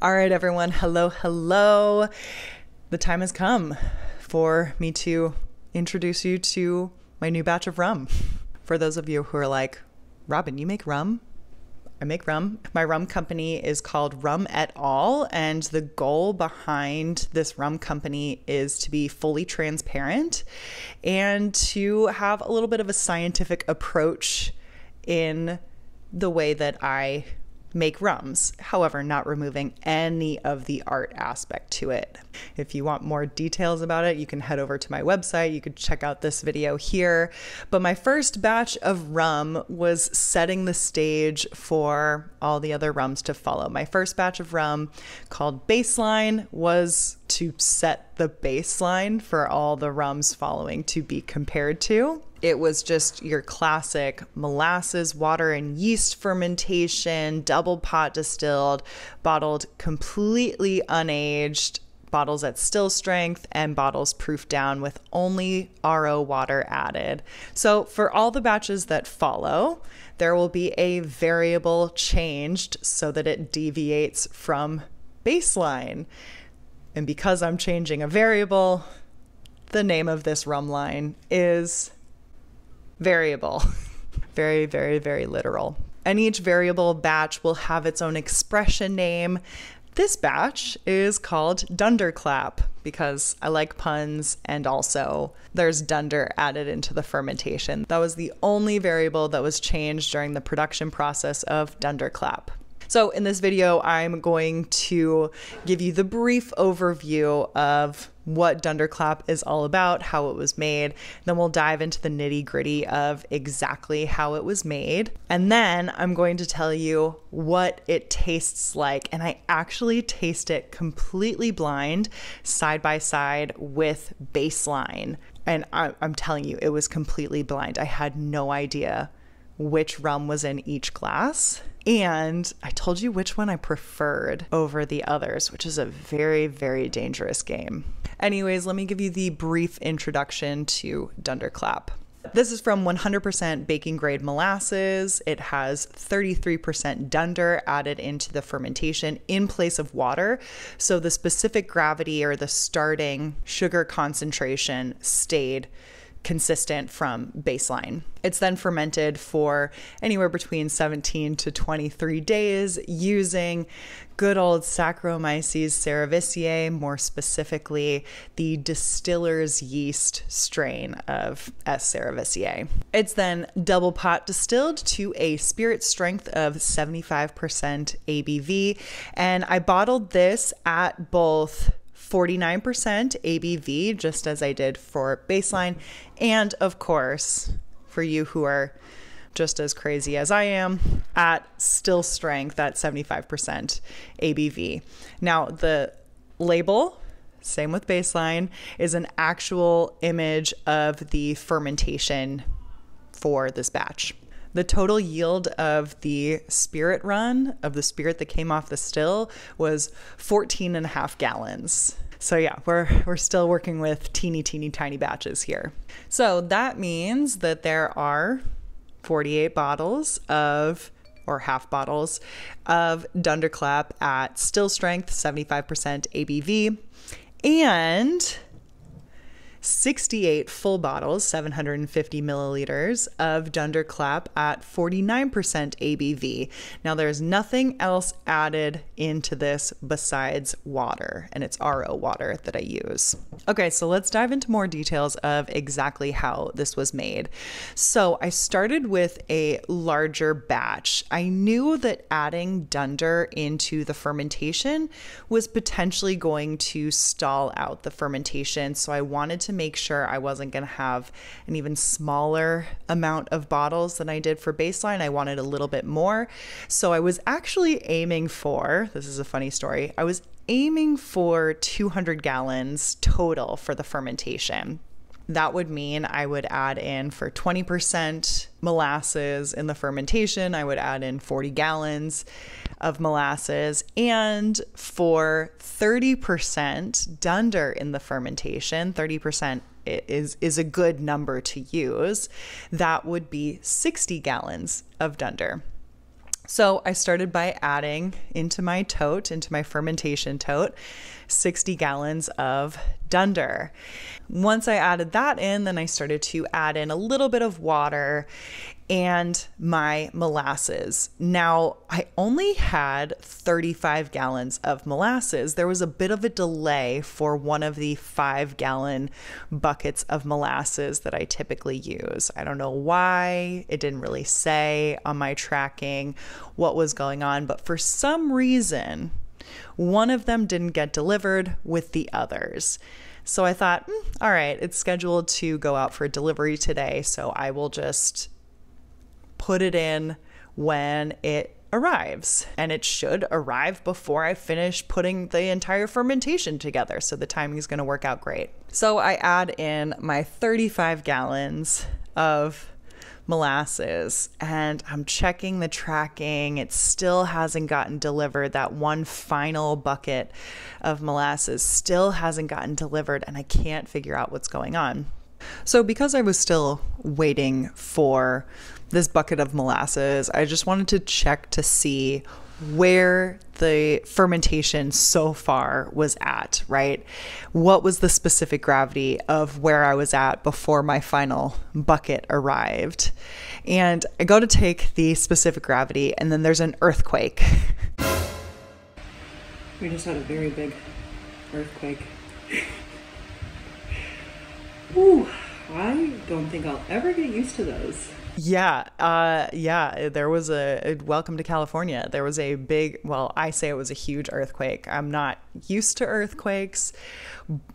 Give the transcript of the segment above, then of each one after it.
All right, everyone. Hello, hello. The time has come for me to introduce you to my new batch of rum. For those of you who are like, Robin, you make rum? I make rum. My rum company is called RUM et al. And the goal behind this rum company is to be fully transparent and to have a little bit of a scientific approach in the way that I make rums, however, not removing any of the art aspect to it. If you want more details about it, you can head over to my website. You could check out this video here. But my first batch of rum was setting the stage for all the other rums to follow. My first batch of rum, called Baseline, was to set the baseline for all the rums following to be compared to. It was just your classic molasses, water, and yeast fermentation, double pot distilled, bottled completely unaged, bottles at still strength, and bottles proofed down with only RO water added. So for all the batches that follow, there will be a variable changed so that it deviates from baseline. And because I'm changing a variable, the name of this rum line is variable. Very, very, very literal. And each variable batch will have its own expression name. This batch is called dunderclap because I like puns, and also there's dunder added into the fermentation. That was the only variable that was changed during the production process of dunderclap. So in this video, I'm going to give you the brief overview of what dunderclap is all about, how it was made. Then we'll dive into the nitty-gritty of exactly how it was made. And then I'm going to tell you what it tastes like. And I actually taste it completely blind, side by side with Baseline. And I'm telling you, it was completely blind. I had no idea which rum was in each glass. And I told you which one I preferred over the others, which is a very, very dangerous game. Anyways, let me give you the brief introduction to dunderclap. This is from 100% baking grade molasses. It has 33% dunder added into the fermentation in place of water. So the specific gravity or the starting sugar concentration stayed consistent from Baseline. It's then fermented for anywhere between 17 to 23 days using good old saccharomyces cerevisiae, more specifically the distiller's yeast strain of S. cerevisiae. It's then double pot distilled to a spirit strength of 75% ABV, and I bottled this at both 49% ABV, just as I did for Baseline. And of course, for you who are just as crazy as I am, at still strength at 75% ABV. Now, the label, same with Baseline, is an actual image of the fermentation for this batch. The total yield of the spirit run, of the spirit that came off the still, was 14.5 gallons. So yeah, we're still working with teeny tiny batches here. So that means that there are 48 bottles of, or half bottles of dunderclap at still strength, 75% ABV, and 68 full bottles, 750 milliliters of dunderclap at 49% ABV. Now there's nothing else added into this besides water, and it's RO water that I use. Okay, so let's dive into more details of exactly how this was made. So I started with a larger batch. I knew that adding dunder into the fermentation was potentially going to stall out the fermentation, so I wanted to make sure I wasn't going to have an even smaller amount of bottles than I did for Baseline. I wanted a little bit more. So I was actually aiming for, this is a funny story, I was aiming for 200 gallons total for the fermentation. That would mean I would add in, for 20% molasses in the fermentation, I would add in 40 gallons of molasses, and for 30% dunder in the fermentation, 30% is a good number to use, that would be 60 gallons of dunder. So I started by adding into my tote, into my fermentation tote, 60 gallons of dunder. Once I added that in, then I started to add in a little bit of water and my molasses. Now, I only had 35 gallons of molasses. There was a bit of a delay for one of the 5-gallon buckets of molasses that I typically use. I don't know why. It didn't really say on my tracking what was going on, but for some reason, one of them didn't get delivered with the others. So I thought, all right, it's scheduled to go out for delivery today, so I will just put it in when it arrives. And it should arrive before I finish putting the entire fermentation together, so the timing is going to work out great. So I add in my 35 gallons of molasses and I'm checking the tracking. It still hasn't gotten delivered. That one final bucket of molasses still hasn't gotten delivered and I can't figure out what's going on. So because I was still waiting for this bucket of molasses, I just wanted to check to see where the fermentation so far was at, right? What was the specific gravity of where I was at before my final bucket arrived? And I go to take the specific gravity and then there's an earthquake. We just had a very big earthquake. Ooh, I don't think I'll ever get used to those. Yeah, there was a welcome to California. There was a big, well, I say it was a huge earthquake. I'm not used to earthquakes,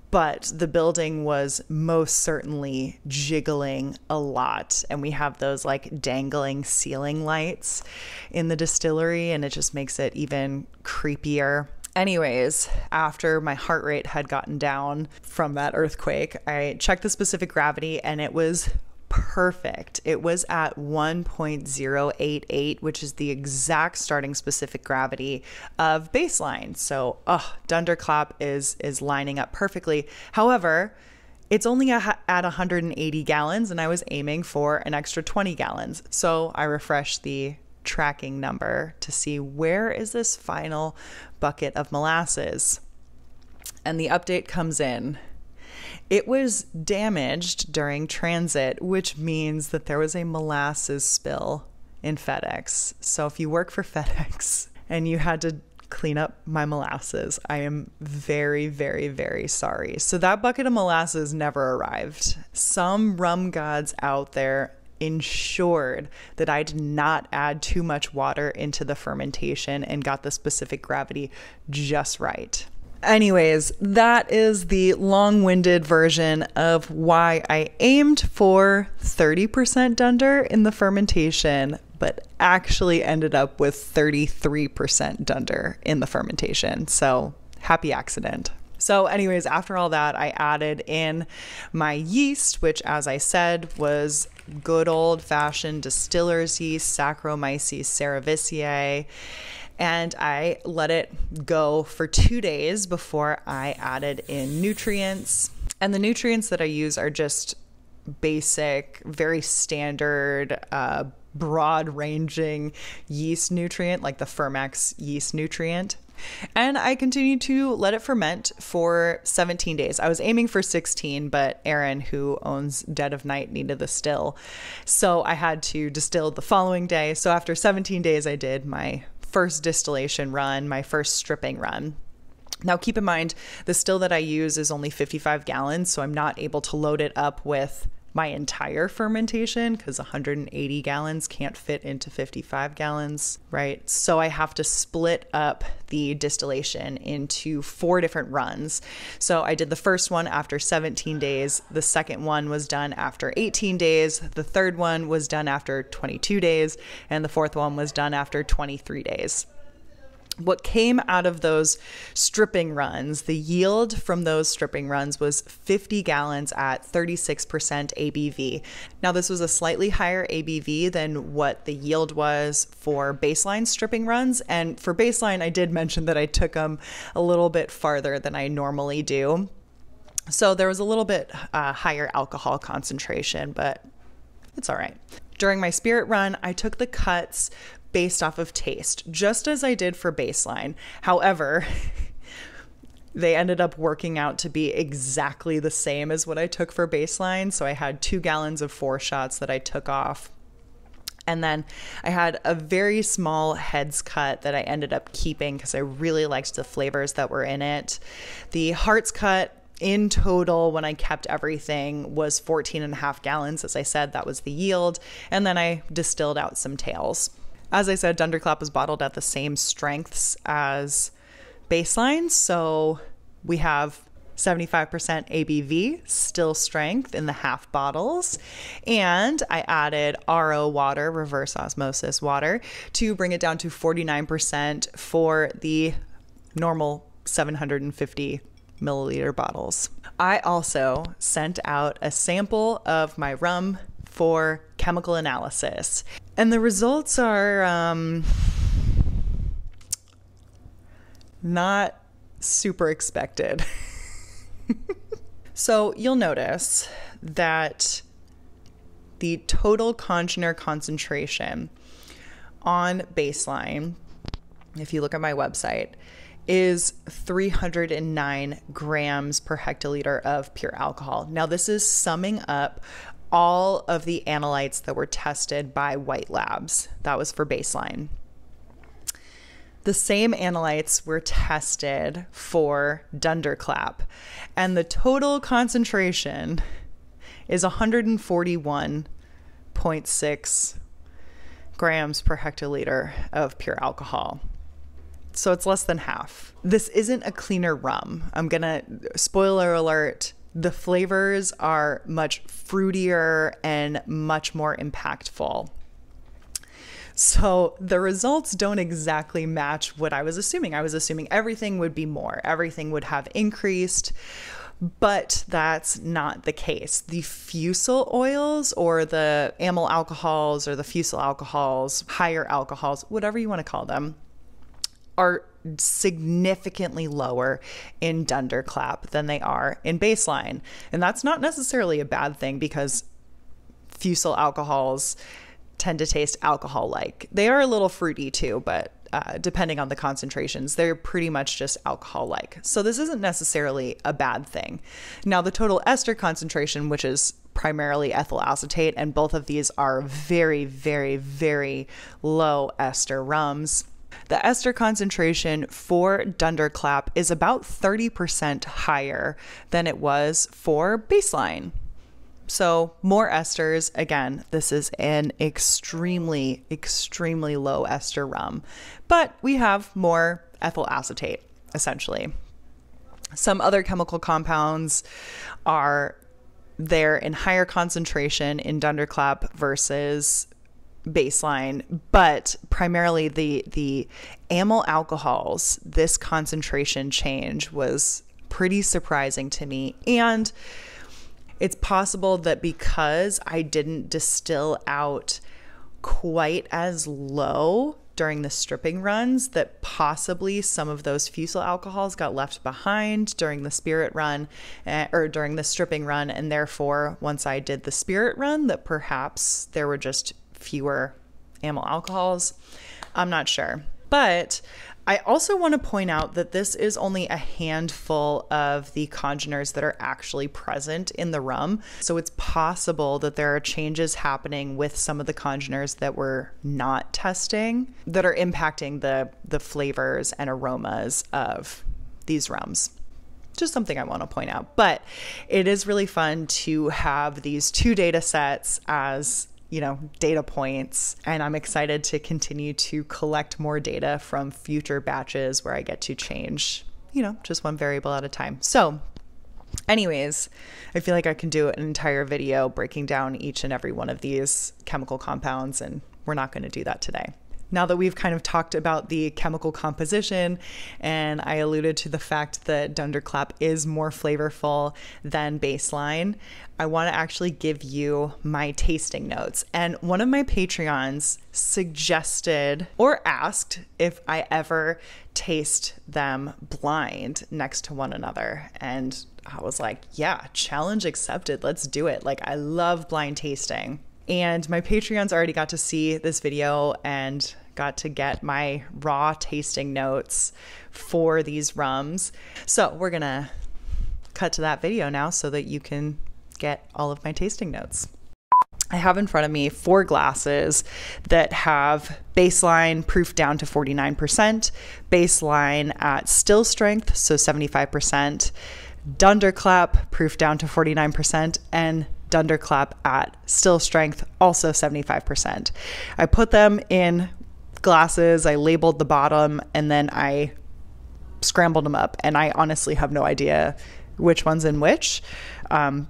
but the building was most certainly jiggling a lot. And we have those like dangling ceiling lights in the distillery, and it just makes it even creepier. Anyways, after my heart rate had gotten down from that earthquake, I checked the specific gravity and it was perfect. It was at 1.088, which is the exact starting specific gravity of baseline. So, dunderclap is lining up perfectly. However, it's only at 180 gallons and I was aiming for an extra 20 gallons. So I refreshed the tracking number to see where is this final bucket of molasses. And the update comes in. It was damaged during transit, which means that there was a molasses spill in FedEx. So if you work for FedEx and you had to clean up my molasses, I am very, very, very sorry. So that bucket of molasses never arrived. Some rum gods out there ensured that I did not add too much water into the fermentation and got the specific gravity just right. Anyways, that is the long-winded version of why I aimed for 30% dunder in the fermentation, but actually ended up with 33% dunder in the fermentation. So happy accident. So anyways, after all that, I added in my yeast, which, as I said, was good old-fashioned distiller's yeast, saccharomyces cerevisiae. And I let it go for 2 days before I added in nutrients. And the nutrients that I use are just basic, very standard, broad-ranging yeast nutrient, like the Fermex yeast nutrient. And I continued to let it ferment for 17 days. I was aiming for 16, but Aaron, who owns Dead of Night, needed the still. So I had to distill the following day. So after 17 days, I did my first distillation run, my first stripping run. Now, keep in mind, the still that I use is only 55 gallons, so I'm not able to load it up with my entire fermentation because 180 gallons can't fit into 55 gallons, right? So I have to split up the distillation into 4 different runs. So I did the first one after 17 days. The second one was done after 18 days. The third one was done after 22 days. And the fourth one was done after 23 days. What came out of those stripping runs, the yield from those stripping runs was 50 gallons at 36% ABV. Now, this was a slightly higher ABV than what the yield was for baseline stripping runs. And for baseline, I did mention that I took them a little bit farther than I normally do. So there was a little bit higher alcohol concentration, but it's all right. During my spirit run, I took the cuts based off of taste, just as I did for baseline. However, they ended up working out to be exactly the same as what I took for baseline. So I had 2 gallons of 4 shots that I took off. And then I had a very small heads cut that I ended up keeping because I really liked the flavors that were in it. The hearts cut in total, when I kept everything, was 14.5 gallons. As I said, that was the yield. And then I distilled out some tails. As I said, dunderclap was bottled at the same strengths as baseline. So we have 75% ABV, still strength in the half bottles. And I added RO water, reverse osmosis water, to bring it down to 49% for the normal 750 milliliter bottles. I also sent out a sample of my rum for chemical analysis. And the results are not super expected. So you'll notice that the total congener concentration on baseline, if you look at my website, is 309 grams per hectoliter of pure alcohol. Now, this is summing up all of the analytes that were tested by White Labs. That was for baseline. The same analytes were tested for dunderclap, and the total concentration is 141.6 grams per hectoliter of pure alcohol. So it's less than half. This isn't a cleaner rum. I'm gonna, spoiler alert, the flavors are much fruitier and much more impactful. So the results don't exactly match what I was assuming. I was assuming everything would be more, everything would have increased, but that's not the case. The fusel oils, or the amyl alcohols, or the fusel alcohols, higher alcohols, whatever you want to call them, are significantly lower in dunderclap than they are in baseline. And that's not necessarily a bad thing, because fusel alcohols tend to taste alcohol-like. They are a little fruity too, but depending on the concentrations, they're pretty much just alcohol-like. So this isn't necessarily a bad thing. Now, the total ester concentration, which is primarily ethyl acetate, and both of these are very, very, very low ester rums. The ester concentration for dunderclap is about 30% higher than it was for baseline. So more esters. Again, this is an extremely, extremely low ester rum, but we have more ethyl acetate, essentially. Some other chemical compounds are there in higher concentration in dunderclap versus baseline, but primarily the amyl alcohols, this concentration change was pretty surprising to me. And it's possible that because I didn't distill out quite as low during the stripping runs, that possibly some of those fusel alcohols got left behind during the spirit run, or during the stripping run, and therefore once I did the spirit run, that perhaps there were just fewer amyl alcohols. I'm not sure. But I also want to point out that this is only a handful of the congeners that are actually present in the rum. So it's possible that there are changes happening with some of the congeners that we're not testing that are impacting the flavors and aromas of these rums. Just something I want to point out. But it is really fun to have these 2 data sets as data points. And I'm excited to continue to collect more data from future batches where I get to change, just one variable at a time. So anyways, I feel like I can do an entire video breaking down each and every one of these chemical compounds, and we're not going to do that today. Now that we've kind of talked about the chemical composition, and I alluded to the fact that dunderclap is more flavorful than baseline, I want to actually give you my tasting notes. And one of my Patreons suggested or asked if I ever taste them blind next to one another. And I was like, yeah, challenge accepted. Let's do it. Like, I love blind tasting. And my Patreons already got to see this video and got to get my raw tasting notes for these rums. So we're gonna cut to that video now so that you can get all of my tasting notes. I have in front of me 4 glasses that have baseline proof down to 49%, baseline at still strength, so 75%, dunderclap proof down to 49%, and dunderclap at still strength, also 75%. I put them in glasses, I labeled the bottom, and then I scrambled them up, and I honestly have no idea which one's in which.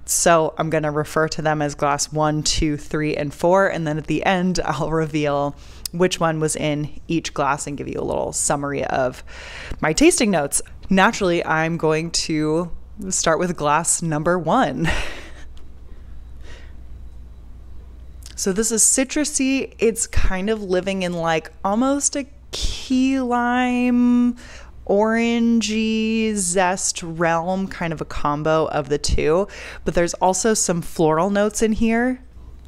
So I'm going to refer to them as glass 1, 2, 3, and 4. And then at the end, I'll reveal which one was in each glass and give you a little summary of my tasting notes. Naturally, I'm going to start with glass number 1. So this is citrusy. It's kind of living in like almost a key lime, orangey zest realm, kind of a combo of the two. But there's also some floral notes in here,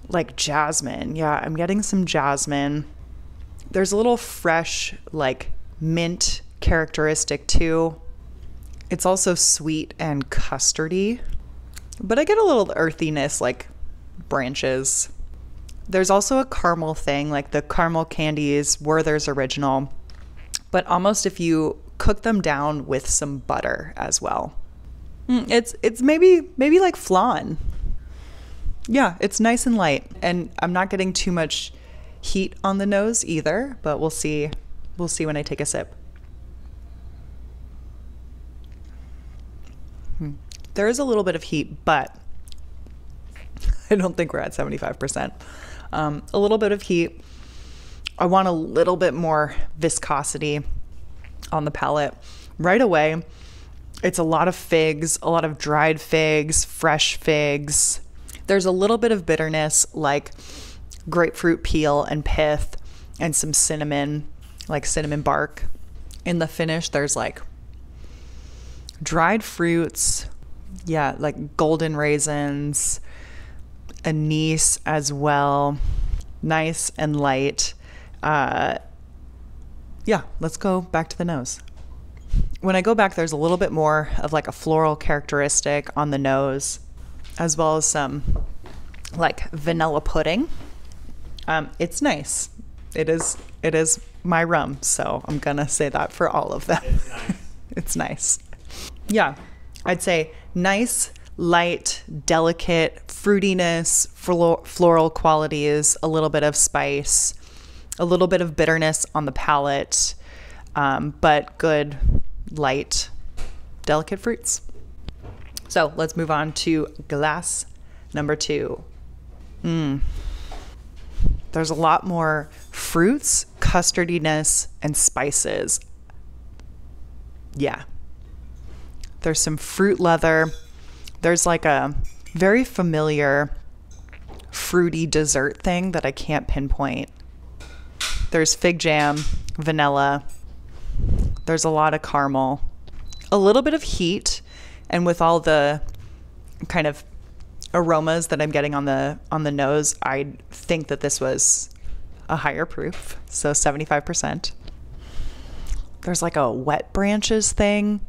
like jasmine. Yeah, I'm getting some jasmine. There's a little fresh, like mint characteristic too. It's also sweet and custardy, but I get a little earthiness, like branches. There's also a caramel thing, like the caramel candies, Werther's Original, but almost if you cook them down with some butter as well. It's maybe like flan. Yeah, it's nice and light, and I'm not getting too much heat on the nose either, but we'll see when I take a sip. There is a little bit of heat, but I don't think we're at 75%. A little bit of heat. I want a little bit more viscosity on the palate. Right away, it's a lot of figs, a lot of dried figs, fresh figs. There's a little bit of bitterness, like grapefruit peel and pith, and some cinnamon, like cinnamon bark. In the finish, there's like dried fruits, yeah, like golden raisins, anise as well. Nice and light. Yeah, let's go back to the nose. When I go back, there's a little bit more of like a floral characteristic on the nose, as well as some like vanilla pudding. It's nice. It is my rum, so I'm gonna say that for all of them. It's nice. It's nice. Yeah, I'd say nice, light, delicate fruitiness, floral qualities, a little bit of spice, a little bit of bitterness on the palate, but good, light, delicate fruits. So let's move on to glass number 2. There's a lot more fruits, custardiness, and spices. Yeah. There's some fruit leather. There's like a very familiar fruity dessert thing that I can't pinpoint. There's fig jam, vanilla. There's a lot of caramel, a little bit of heat, and with all the kind of aromas that I'm getting on the nose, I think that this was a higher proof, so 75%. There's like a wet branches thing.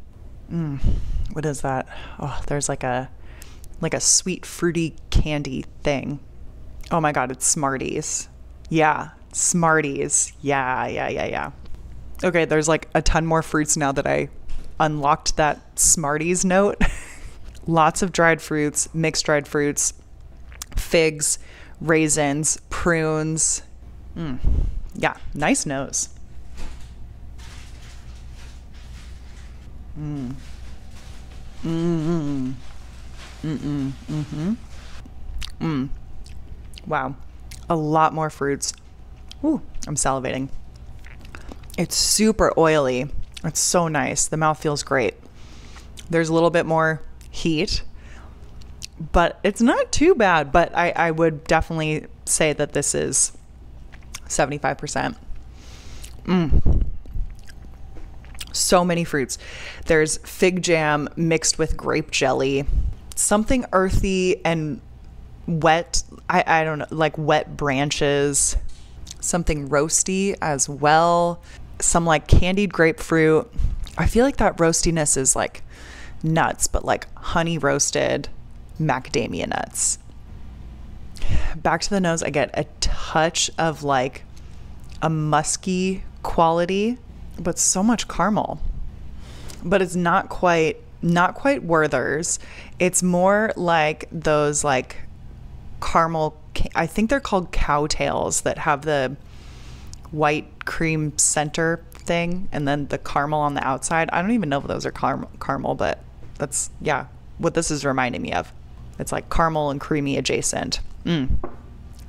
What is that? Oh, there's like a sweet fruity candy thing. Oh my God, it's Smarties. Yeah, Smarties. Yeah. Okay, there's like a ton more fruits now that I unlocked that Smarties note. Lots of dried fruits, mixed dried fruits, figs, raisins, prunes. Yeah, nice nose. Wow, a lot more fruits. Ooh, I'm salivating. It's super oily. It's so nice. The mouth feels great. There's a little bit more heat, but it's not too bad. But I would definitely say that this is 75%. So many fruits. There's fig jam mixed with grape jelly, something earthy and wet. I don't know, like wet branches, something roasty as well. Some like candied grapefruit. I feel like that roastiness is like nuts, but like honey roasted macadamia nuts. Back to the nose, I get a touch of like a musky quality, but so much caramel. But it's not quite Werther's. It's more like those like caramel, I think they're called cowtails, that have the white cream center thing and then the caramel on the outside. I don't even know if those are caramel, but that's, yeah, what this is reminding me of. It's like caramel and creamy adjacent.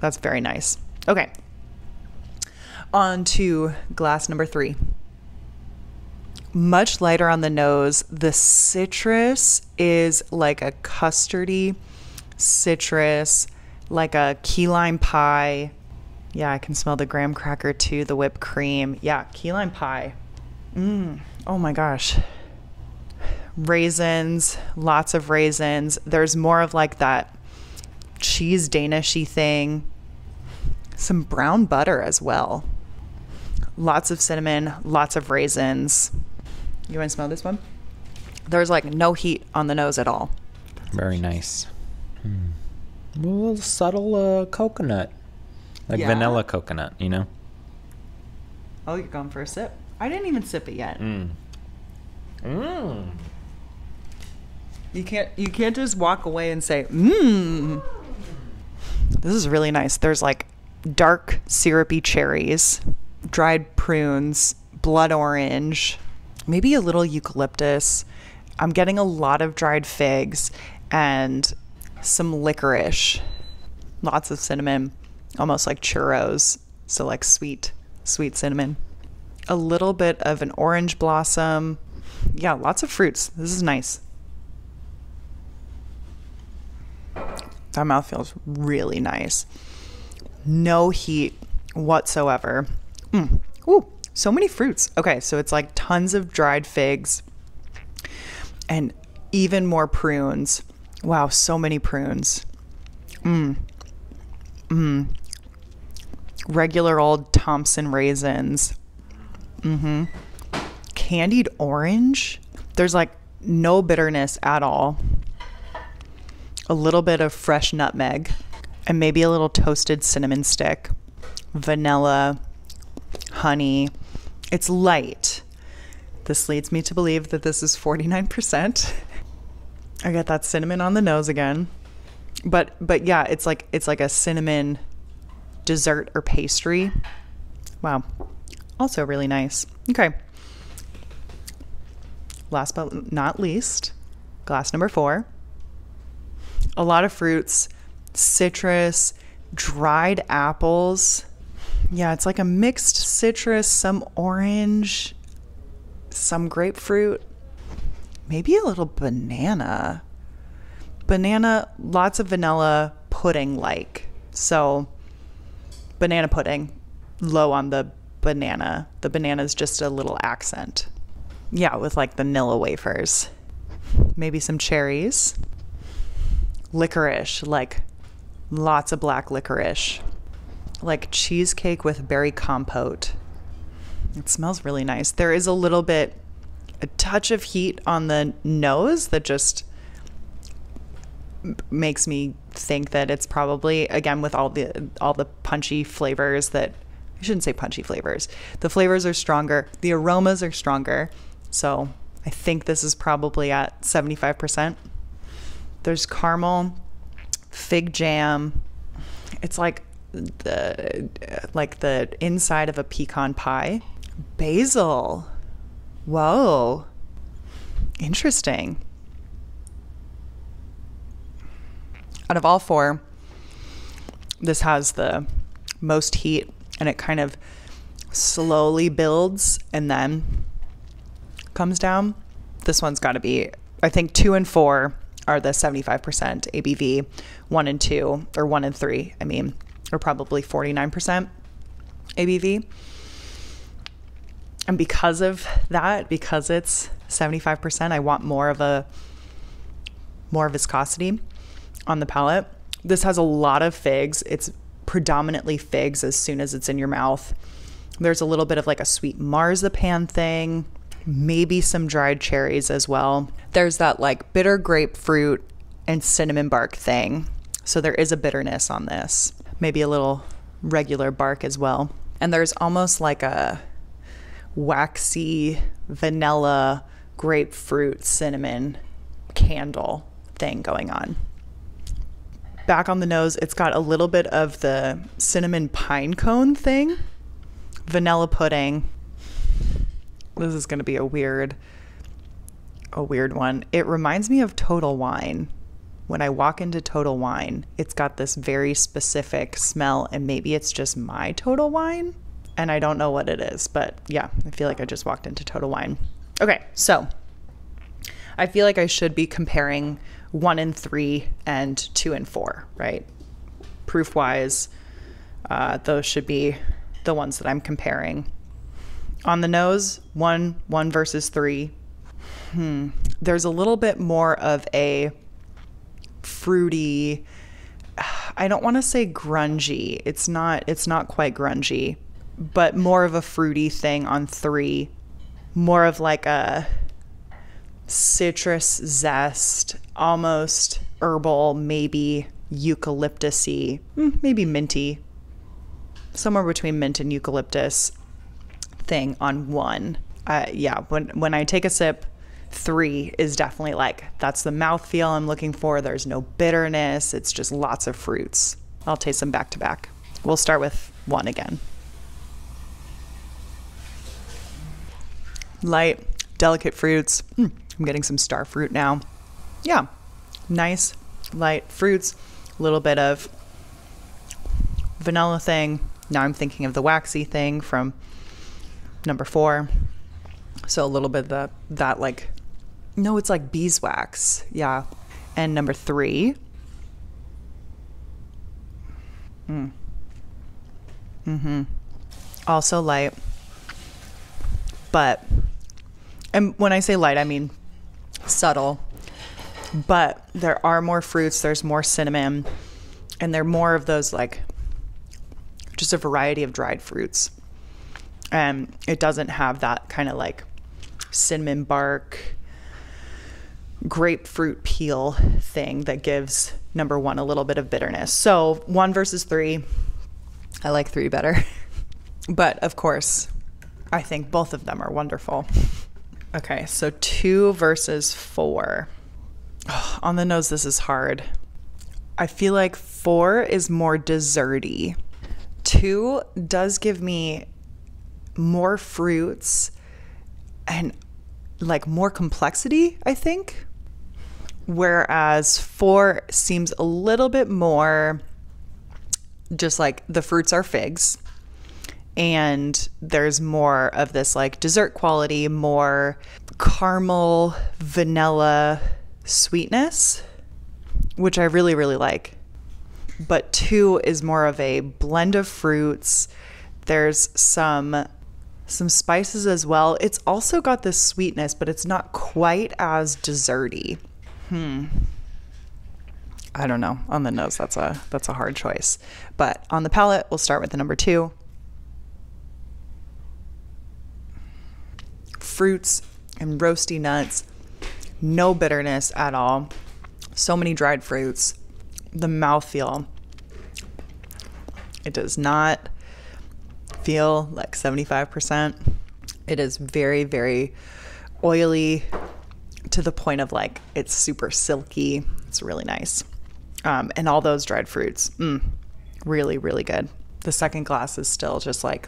That's very nice. Okay. On to glass number 3. Much lighter on the nose. The citrus is like a custardy citrus, like a key lime pie. Yeah, I can smell the graham cracker too, the whipped cream. Yeah, key lime pie. Oh my gosh. Raisins, lots of raisins. There's more of like that cheese Danishy thing. Some brown butter as well. Lots of cinnamon, lots of raisins. You want to smell this one? There's like no heat on the nose at all. Very nice. A little subtle coconut. Like vanilla coconut, you know? Oh, you're going for a sip. I didn't even sip it yet. You can't just walk away and say, This is really nice. There's like dark syrupy cherries, dried prunes, blood orange, maybe a little eucalyptus. I'm getting a lot of dried figs and some licorice, lots of cinnamon, almost like churros. So like sweet cinnamon, a little bit of an orange blossom. Yeah, lots of fruits. This is nice. That mouth feels really nice. No heat whatsoever. Ooh, so many fruits. Okay, so it's like tons of dried figs and even more prunes. Wow, so many prunes. Regular old Thompson raisins. Candied orange. There's like no bitterness at all. A little bit of fresh nutmeg and maybe a little toasted cinnamon stick. Vanilla, honey. It's light. This leads me to believe that this is 49%. I got that cinnamon on the nose again. But yeah, it's like a cinnamon dessert or pastry. Wow. Also really nice. Okay. Last but not least, glass number 4. A lot of fruits, citrus, dried apples. Yeah, it's like a mixed citrus, some orange, some grapefruit, maybe a little banana. Banana, lots of vanilla pudding like. So banana pudding, low on the banana. The banana is just a little accent. Yeah, with like vanilla wafers. Maybe some cherries. Licorice, like lots of black licorice. Like cheesecake with berry compote. It smells really nice. There is a touch of heat on the nose that just makes me think that it's probably, again, with all the punchy flavors that, I shouldn't say punchy flavors. The flavors are stronger. The aromas are stronger. So I think this is probably at 75%. There's caramel, fig jam. It's like the inside of a pecan pie. Basil. Whoa. Interesting. Out of all 4, this has the most heat, and it kind of slowly builds and then comes down. This one's got to be, I think 2 and 4 are the 75% ABV. 1 and 2, or 1 and 3, I mean, are probably 49% ABV. And because of that, because it's 75%, I want more viscosity on the palate. This has a lot of figs. It's predominantly figs as soon as it's in your mouth. There's a little bit of like a sweet marzipan thing, maybe some dried cherries as well. There's that like bitter grapefruit and cinnamon bark thing. So there is a bitterness on this, maybe a little regular bark as well. And there's almost like a waxy vanilla grapefruit cinnamon candle thing going on. Back on the nose, it's got a little bit of the cinnamon pine cone thing. Vanilla pudding. This is going to be a weird one. It reminds me of Total Wine. When I walk into Total Wine, it's got this very specific smell, and maybe it's just my Total Wine, and I don't know what it is, but yeah, I feel like I just walked into Total Wine. Okay, so I feel like I should be comparing 1 and 3 and 2 and 4, right? Proof wise, those should be the ones that I'm comparing. On the nose, 1 versus 3. There's a little bit more of a fruity, I don't want to say grungy. It's not quite grungy, but more of a fruity thing on 3. More of like a citrus zest, almost herbal, maybe eucalyptus-y, maybe minty, somewhere between mint and eucalyptus thing on 1. Yeah, when I take a sip, 3 is definitely like, that's the mouthfeel I'm looking for. There's no bitterness. It's just lots of fruits. I'll taste them back to back. We'll start with 1 again. Light, delicate fruits. I'm getting some star fruit now. Yeah, nice, light fruits. A little bit of vanilla thing. Now I'm thinking of the waxy thing from number 4. So a little bit of that like, no, it's like beeswax. Yeah. And number 3. Also light. But, and when I say light, I mean subtle. But there are more fruits. There's more cinnamon. And they're more of those like, just a variety of dried fruits. And it doesn't have that kind of like cinnamon bark, grapefruit peel thing that gives number 1 a little bit of bitterness. So 1 versus 3, I like 3 better. But of course, I think both of them are wonderful. Okay, so 2 versus 4. Oh, on the nose, this is hard. I feel like 4 is more desserty. 2 does give me more fruits and like more complexity, I think. Whereas 4 seems a little bit more just like the fruits are figs. And there's more of this like dessert quality, more caramel, vanilla sweetness, which I really, really like. But 2 is more of a blend of fruits. There's some spices as well. It's also got this sweetness, but it's not quite as desserty. I don't know. On the nose, that's a hard choice. But on the palate, we'll start with the number 2. Fruits and roasty nuts. No bitterness at all. So many dried fruits. The mouthfeel. It does not feel like 75%. It is very, very oily to the point of like it's super silky. It's really nice. And all those dried fruits, really, really good. The second glass is still just like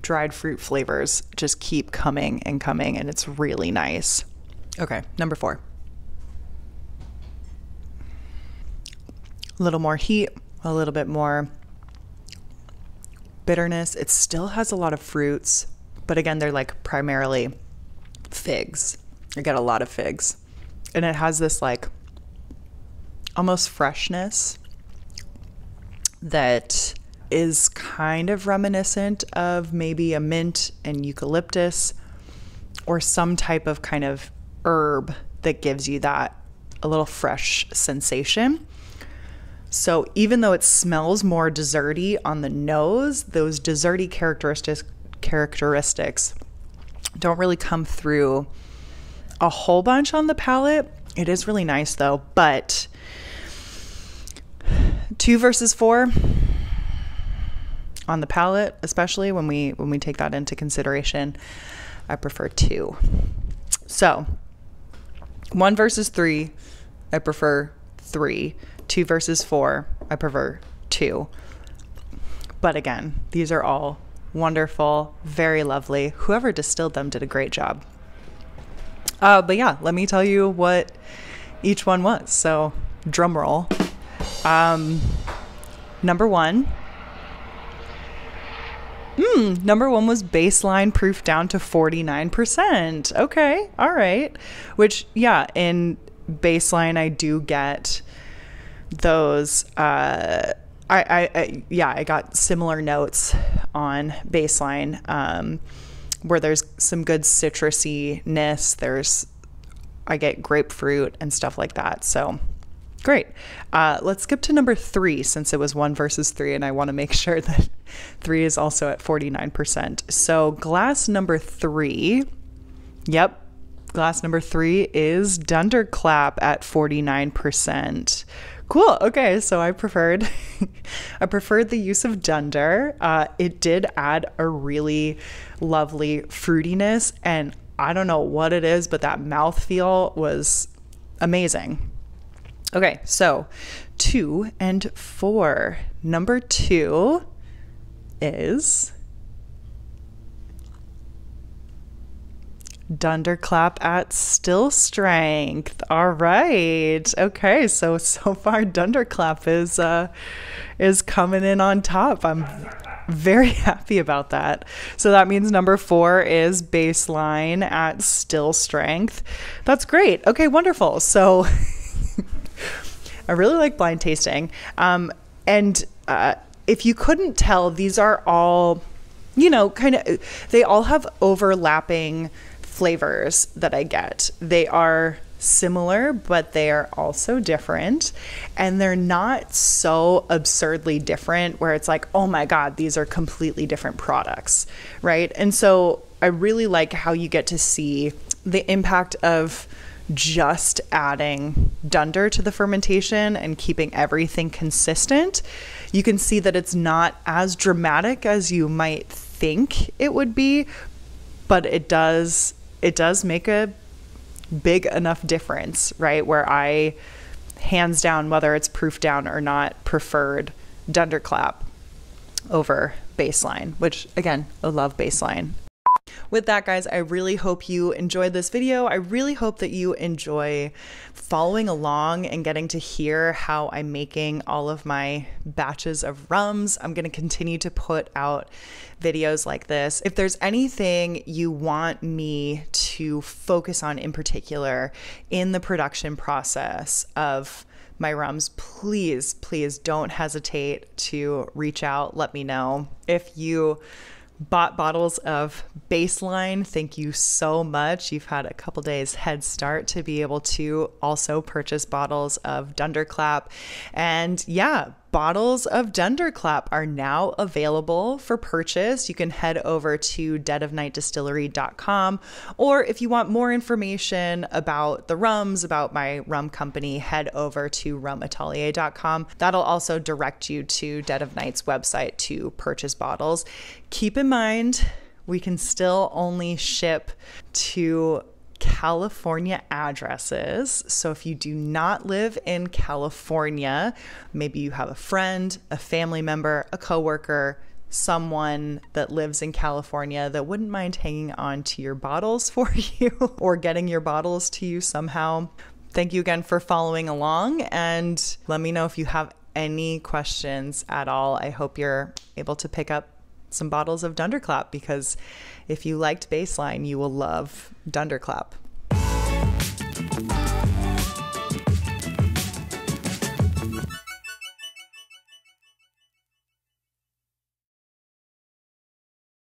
dried fruit flavors just keep coming and coming, and it's really nice. Okay, number 4. A little more heat, a little bit more bitterness. It still has a lot of fruits, but again, they're like primarily figs. I get a lot of figs. And it has this like almost freshness that is kind of reminiscent of maybe a mint and eucalyptus or some type of kind of herb that gives you that a little fresh sensation. So even though it smells more desserty on the nose, those desserty characteristics don't really come through a whole bunch on the palate. It is really nice though, but 2 versus 4 on the palate, especially when we take that into consideration, I prefer 2. So 1 versus 3, I prefer 3. 2 versus 4, I prefer 2. But again, these are all wonderful, very lovely. Whoever distilled them did a great job. But yeah, let me tell you what each one was. So drum roll. Number 1 was baseline proof down to 49%. Okay, all right. Which, yeah, in baseline, I do get those. I got similar notes on baseline, where there's some good citrusiness. I get grapefruit and stuff like that. So great. Let's skip to number 3 since it was 1 versus 3, and I want to make sure that 3 is also at 49%. So glass number 3. Yep. Glass number 3 is dunderclap at 49%. Cool. Okay. So I preferred the use of dunder. It did add a really lovely fruitiness, and I don't know what it is, but that mouthfeel was amazing. Okay. So 2 and 4. Number 2 is dunderclap at still strength. All right. Okay. So far dunderclap is coming in on top. I'm very happy about that. So that means number 4 is baseline at still strength. That's great. Okay, wonderful. So I really like blind tasting. If you couldn't tell, these are all, they all have overlapping flavors that I get. They are similar, but they are also different, and they're not so absurdly different where it's like, oh my God, these are completely different products, right? And so I really like how you get to see the impact of just adding dunder to the fermentation and keeping everything consistent. You can see that it's not as dramatic as you might think it would be, but it does make a big enough difference, right? Where I, hands down, whether it's proof down or not, preferred dunderclap over baseline, which again, I love baseline. With that, guys, I really hope you enjoyed this video. I really hope that you enjoy following along and getting to hear how I'm making all of my batches of rums. I'm going to continue to put out videos like this. If there's anything you want me to focus on in particular in the production process of my rums, please don't hesitate to reach out. Let me know. If you bought bottles of baseline, thank you so much. You've had a couple days head start to be able to also purchase bottles of dunderclap. And yeah, bottles of dunderclap are now available for purchase. You can head over to deadofnightdistillery.com, or if you want more information about the rums, about my rum company, head over to rumatelier.com. That'll also direct you to Dead of Night's website to purchase bottles. Keep in mind, we can still only ship to California addresses. So if you do not live in California, maybe you have a friend, a family member, a coworker, someone that lives in California that wouldn't mind hanging on to your bottles for you or getting your bottles to you somehow. Thank you again for following along, and let me know if you have any questions at all. I hope you're able to pick up some bottles of dunderclap, because if you liked baseline, you will love dunderclap.